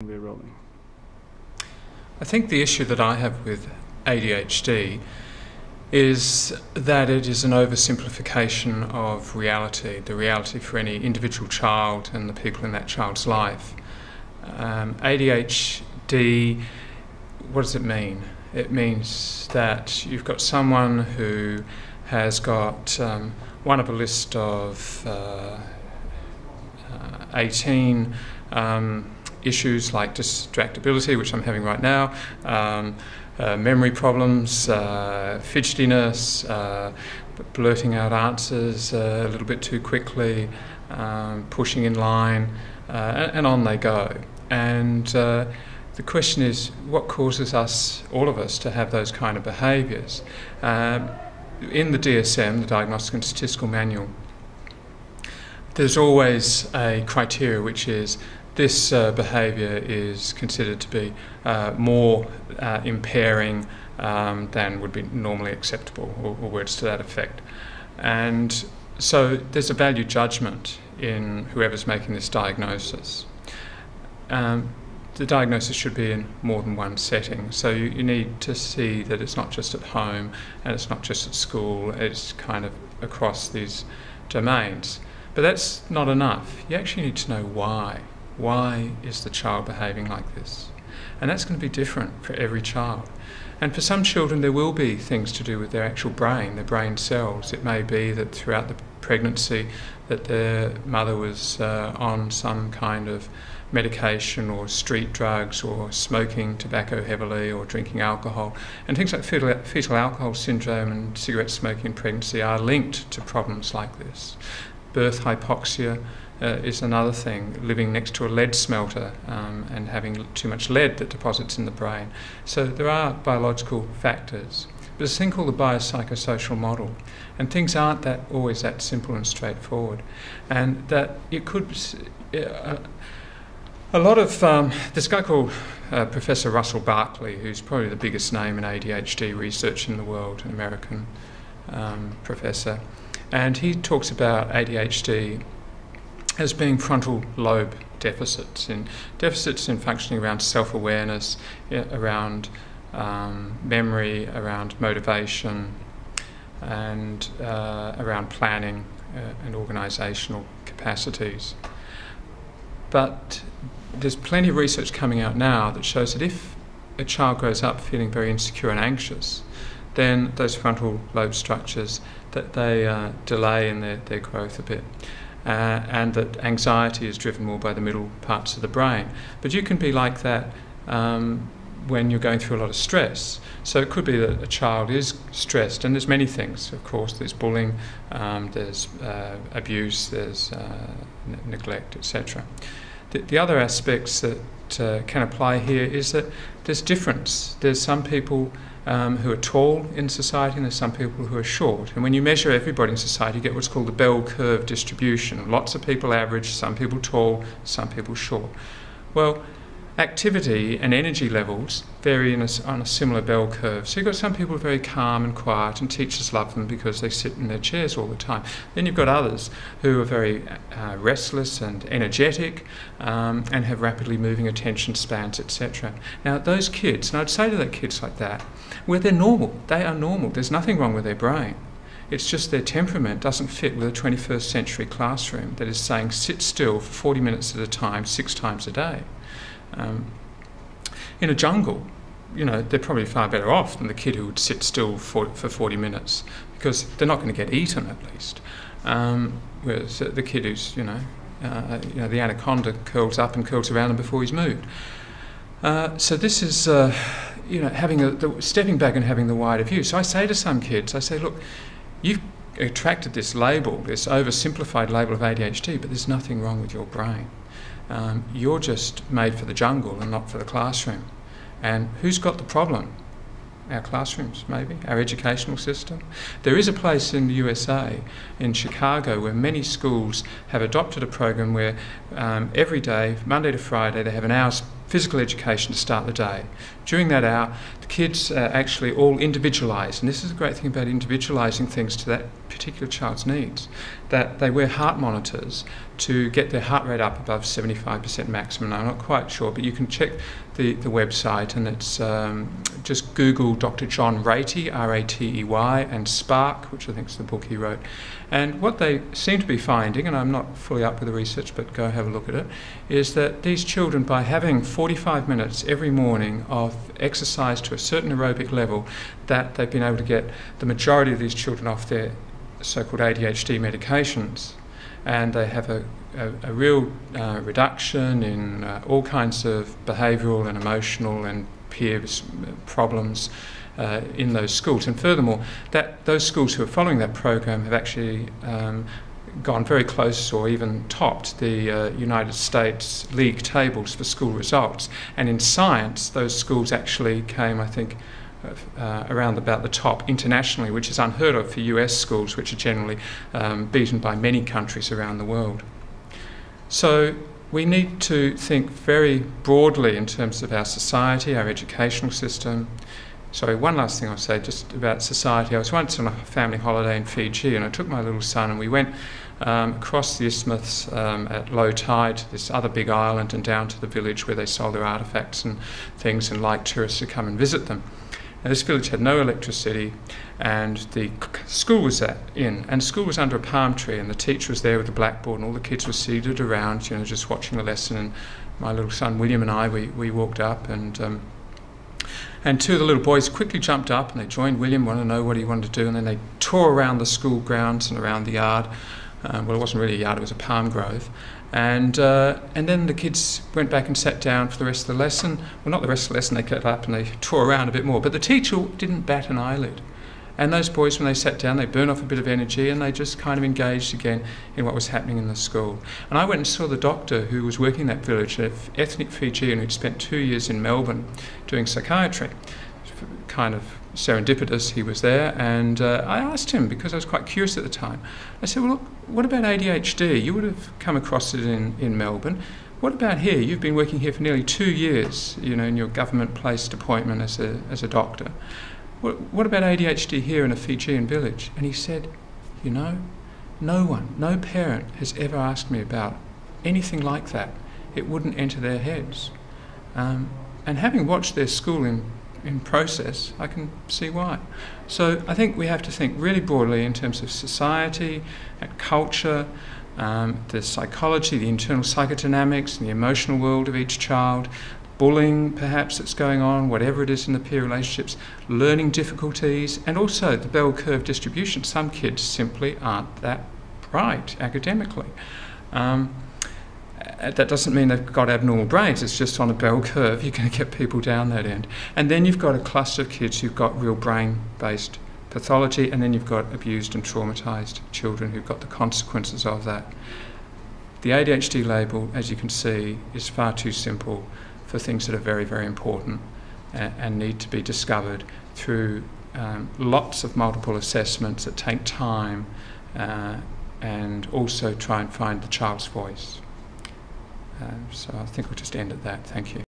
We're rolling. I think the issue that I have with ADHD is that it is an oversimplification of reality, the reality for any individual child and the people in that child's life. ADHD, what does it mean? It means that you've got someone who has got one of a list of 18 issues like distractibility, which I'm having right now, memory problems, fidgetiness, blurting out answers a little bit too quickly, pushing in line, and on they go. And the question is, what causes us, all of us, to have those kind of behaviours? In the DSM, the Diagnostic and Statistical Manual, there's always a criteria which is this behaviour is considered to be more impairing than would be normally acceptable, or words to that effect. And so there's a value judgment in whoever's making this diagnosis. The diagnosis should be in more than one setting, so you need to see that it's not just at home and it's not just at school, it's kind of across these domains. But that's not enough. You actually need to know why. Why is the child behaving like this? And that's going to be different for every child. And for some children there will be things to do with their actual brain, their brain cells. It may be that throughout the pregnancy that their mother was on some kind of medication or street drugs or smoking tobacco heavily or drinking alcohol. And things like fetal alcohol syndrome and cigarette smoking in pregnancy are linked to problems like this. Birth hypoxia is another thing, living next to a lead smelter and having too much lead that deposits in the brain. So there are biological factors. But there's a thing called the biopsychosocial model, and things aren't always that simple and straightforward. And that it could... a lot of... there's a guy called Professor Russell Barkley, who's probably the biggest name in ADHD research in the world, an American professor. And he talks about ADHD as being frontal lobe deficits in functioning around self-awareness, around memory, around motivation, and around planning and organisational capacities. But there's plenty of research coming out now that shows that if a child grows up feeling very insecure and anxious, then those frontal lobe structures, that they delay in their growth a bit. And that anxiety is driven more by the middle parts of the brain. But you can be like that when you're going through a lot of stress. So it could be that a child is stressed, and there's many things. Of course, there's bullying, there's abuse, there's neglect, etc. The other aspects that can apply here is that there's difference. There's some people who are tall in society, and there's some people who are short. And when you measure everybody in society, you get what's called the bell curve distribution. Lots of people average, some people tall, some people short. Well, activity and energy levels vary on a similar bell curve. So you've got some people who are very calm and quiet, and teachers love them because they sit in their chairs all the time. Then you've got others who are very restless and energetic and have rapidly moving attention spans, etc. Now those kids, and I'd say to the kids like that, well, they're normal. They are normal. There's nothing wrong with their brain. It's just their temperament doesn't fit with a 21st century classroom that is saying sit still for 40 minutes at a time, 6 times a day. In a jungle, you know, they're probably far better off than the kid who would sit still for 40 minutes, because they're not going to get eaten at least. Whereas the kid who's, the anaconda curls up and curls around him before he's moved. So this is, having stepping back and having the wider view. So I say to some kids, I say, look, you've attracted this label, this oversimplified label of ADHD, but there's nothing wrong with your brain. You're just made for the jungle and not for the classroom. And who's got the problem? Our classrooms, maybe, our educational system. There is a place in the USA, in Chicago, where many schools have adopted a program where every day, Monday to Friday, they have an hour's physical education to start the day. During that hour, the kids are actually all individualised, and this is the great thing about individualising things to that particular child's needs, that they wear heart monitors to get their heart rate up above 75% maximum. I'm not quite sure, but you can check the website, and it's just Google Dr. John Ratey, R-A-T-E-Y, and Spark, which I think is the book he wrote. And what they seem to be finding, and I'm not fully up with the research, but go have a look at it, is that these children, by having 45 minutes every morning of exercise to a certain aerobic level, that they've been able to get the majority of these children off their so-called ADHD medications, and they have a real reduction in all kinds of behavioural and emotional and peer problems in those schools. And furthermore, that those schools who are following that program have actually gone very close or even topped the United States league tables for school results. And in science, those schools actually came, I think, around about the top internationally, which is unheard of for US schools, which are generally beaten by many countries around the world. So we need to think very broadly in terms of our society, our educational system. Sorry, one last thing I'll say just about society. I was once on a family holiday in Fiji, and I took my little son and we went across the isthmus at low tide to this other big island and down to the village where they sold their artefacts and things and like tourists to come and visit them. Now, this village had no electricity, and the school was and the school was under a palm tree, and the teacher was there with the blackboard, and all the kids were seated around, just watching the lesson. And my little son William and I, we walked up, and two of the little boys quickly jumped up and they joined William, wanted to know what he wanted to do, and then they tore around the school grounds and around the yard. Well, it wasn't really a yard; it was a palm grove. And then the kids went back and sat down for the rest of the lesson. Well, not the rest of the lesson, they got up and they tore around a bit more. But the teacher didn't bat an eyelid. And those boys, when they sat down, they burned off a bit of energy and they just kind of engaged again in what was happening in the school. And I went and saw the doctor who was working in that village, an ethnic Fijian who'd spent 2 years in Melbourne doing psychiatry. Kind of serendipitous, he was there, and I asked him, because I was quite curious at the time, I said, well, look, what about ADHD? You would have come across it in Melbourne. What about here? You've been working here for nearly 2 years, in your government-placed appointment as a doctor. What about ADHD here in a Fijian village? And he said, no one, no parent has ever asked me about anything like that. It wouldn't enter their heads. And having watched their school in process, I can see why. So I think we have to think really broadly in terms of society and culture, the psychology, the internal psychodynamics and the emotional world of each child, bullying perhaps that's going on, whatever it is in the peer relationships, learning difficulties, and also the bell curve distribution. Some kids simply aren't that bright academically. That doesn't mean they've got abnormal brains, it's just on a bell curve you're going to get people down that end. And then you've got a cluster of kids who've got real brain-based pathology, and then you've got abused and traumatised children who've got the consequences of that. The ADHD label, as you can see, is far too simple for things that are very, very important and need to be discovered through lots of multiple assessments that take time and also try and find the child's voice. So I think we'll just end at that. Thank you.